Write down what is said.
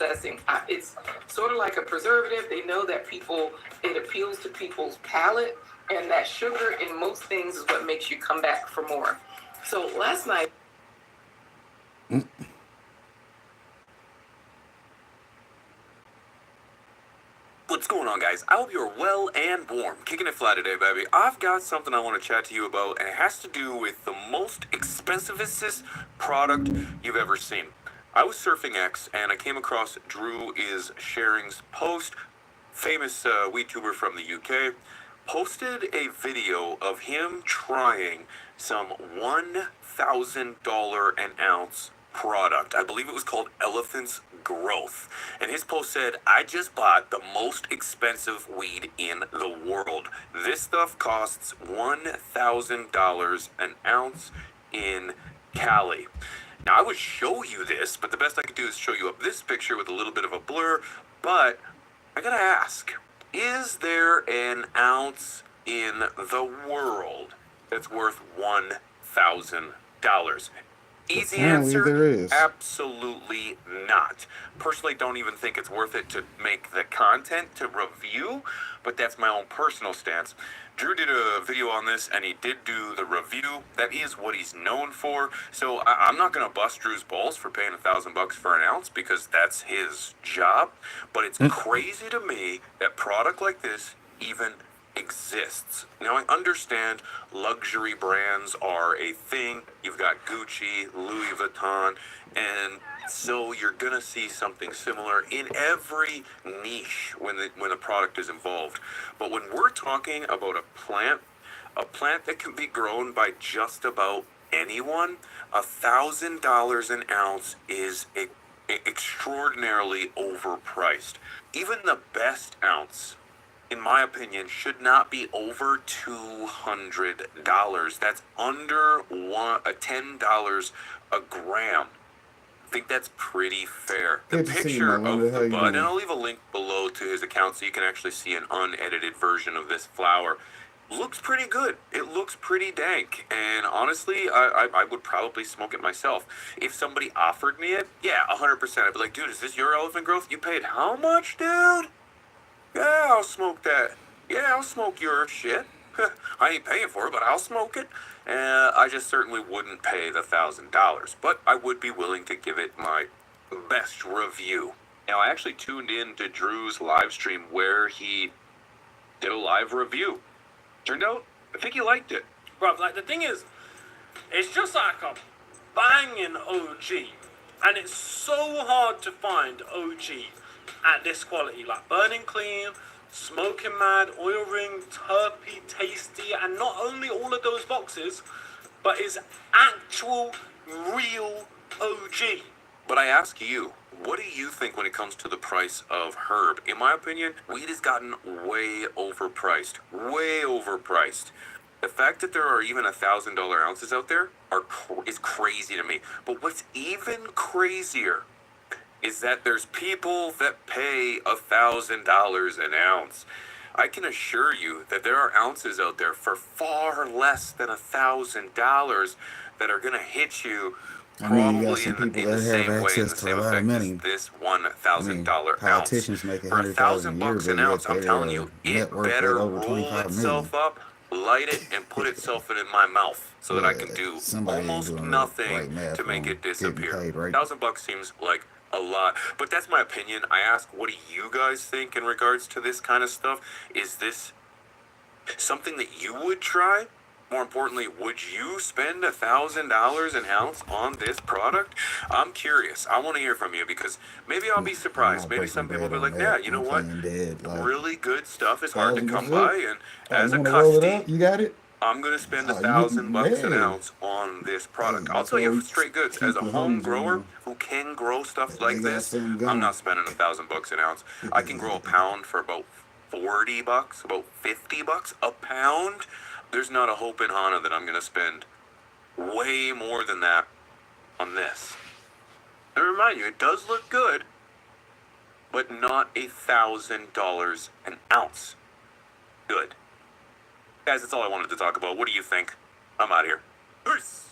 processing. It's sort of like a preservative. They know that it appeals to people's palate, and that sugar in most things is what makes you come back for more. So last night. What's going on, guys? I hope you're well and warm. Kicking it flat today, baby. I've got something I want to chat to you about, and it has to do with the most expensivest product you've ever seen. I was surfing X, and I came across Drew is Sharing's post. Famous weed tuber from the UK posted a video of him trying some $1,000 an ounce product. I believe it was called Elephant's Growth. And his post said, I just bought the most expensive weed in the world. This stuff costs $1,000 an ounce in Cali. Now, I would show you this, but the best I could do is show you up this picture with a little bit of a blur. But I gotta ask, is there an ounce in the world that's worth $1,000? Easy answer, there is. Absolutely not. Personally, don't even think it's worth it to make the content to review, but that's my own personal stance. Drew did a video on this, and he did do the review. That is what he's known for. So I'm not gonna bust Drew's balls for paying $1,000 for an ounce, because that's his job. But it's crazy to me that product like this even exists. Now, I understand luxury brands are a thing. You've got Gucci, Louis Vuitton, and so you're gonna see something similar in every niche when the product is involved. But when we're talking about a plant that can be grown by just about anyone, $1,000 an ounce is extraordinarily overpriced. Even the best ounce, in my opinion, should not be over $200. That's under $10 a gram. I think that's pretty fair. The picture of the bud, and I'll leave a link below to his account so you can actually see an unedited version of this flower, looks pretty good. It looks pretty dank, and honestly, I would probably smoke it myself. If somebody offered me it, yeah, 100%. I'd be like, dude, is this your elephant growth? You paid how much, dude? Yeah, I'll smoke that. Yeah, I'll smoke your shit. I ain't paying for it, but I'll smoke it. I just certainly wouldn't pay the $1,000, but I would be willing to give it my best review. Now, I actually tuned in to Drew's live stream where he did a live review. Turned out, I think he liked it. Bruv, like, the thing is, it's just like a banging OG, and it's so hard to find OG at this quality, like burning clean, smoking mad, oil ring, terpy, tasty, and not only all of those boxes, but is actual real OG. But I ask you, what do you think when it comes to the price of herb? In my opinion, weed has gotten way overpriced. Way overpriced. The fact that there are even $1,000 ounces out there is crazy to me. But what's even crazier is that there's people that pay $1,000 an ounce. I can assure you that there are ounces out there for far less than $1,000 that are gonna hit you probably in the same way, in the same effect as this $1,000 ounce. For $1,000 an ounce, I'm telling you, it better roll itself up, light it, and put itself in my mouth so that I can do almost nothing to make it disappear. $1,000 seems like a lot, but that's my opinion. I ask, what do you guys think in regards to this kind of stuff? Is this something that you would try? More importantly, would you spend $1,000 an ounce on this product? I'm curious. I want to hear from you, because maybe I'll be surprised. Maybe some people will be like, yeah, you know what? Really good stuff is hard to come by, and as a custody, you got it? I'm going to spend $1,000 an ounce on this product. I'll tell you straight goods, as a home grower who can grow stuff like this, I'm not spending $1,000 an ounce. I can grow a pound for about $40, about $50 a pound. There's not a hope in Hana that I'm going to spend way more than that on this. I remind you, it does look good, but not $1,000 an ounce. Good. Guys, that's all I wanted to talk about. What do you think? I'm out of here. Peace!